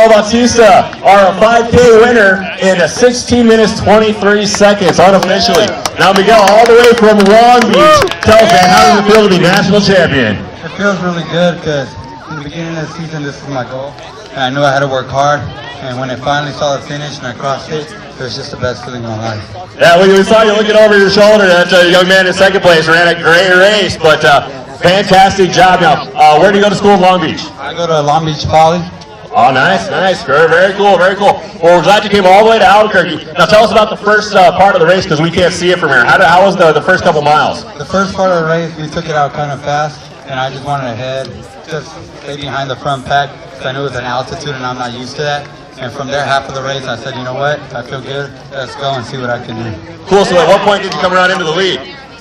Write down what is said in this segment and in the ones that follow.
Miguel Bautista, our 5K winner in 16 minutes 23 seconds unofficially. Now Miguel, all the way from Long Beach, tell us, man, how does it feel to be national champion? It feels really good because in the beginning of the season this was my goal, and I knew I had to work hard, and when I finally saw the finish and I crossed it, it was just the best feeling of my life. Yeah, we saw you looking over your shoulder. That young man in second place ran a great race, but fantastic job. Now, where do you go to school in Long Beach? I go to Long Beach Poly. Oh, nice. Very, very cool, very cool. Well, we're glad you came all the way to Albuquerque. Now, tell us about the first part of the race, because we can't see it from here. How was the first couple miles? The first part of the race, we took it out kind of fast, and I just wanted to head, just stay behind the front pack, because I knew it was an altitude, and I'm not used to that. And from there, half of the race, I said, you know what, I feel good, let's go and see what I can do. Cool, so at what point did you come around into the lead?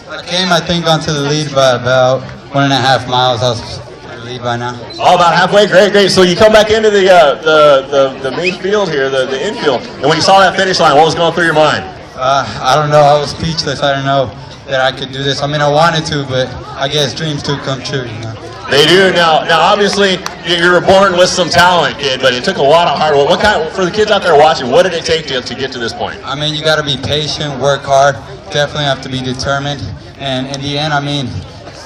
I came, I think, onto the lead by about 1.5 miles. I was in the lead by now. Oh, about halfway, great. So you come back into the main field here, the infield, and when you saw that finish line, what was going through your mind? I don't know, I was speechless. I didn't know that I could do this. I mean, I wanted to, but I guess dreams do come true, you know. They do. Now, obviously, you were born with some talent, kid, but it took a lot of hard work. For the kids out there watching, what did it take to get to this point? I mean, you got to be patient, work hard, definitely have to be determined, and in the end, I mean,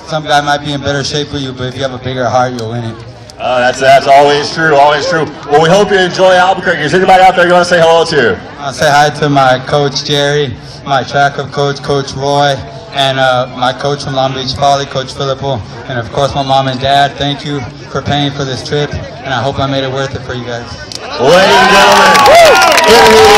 some guy might be in better shape with you, but if you have a bigger heart, you'll win it. That's always true, always true. Well, we hope you enjoy Albuquerque. Is there anybody out there you want to say hello to? I'll say hi to my coach, Jerry, my track up coach, Coach Roy, and my coach from Long Beach Poly, Coach Filippo, and of course my mom and dad. Thank you for paying for this trip, and I hope I made it worth it for you guys. Ladies and gentlemen.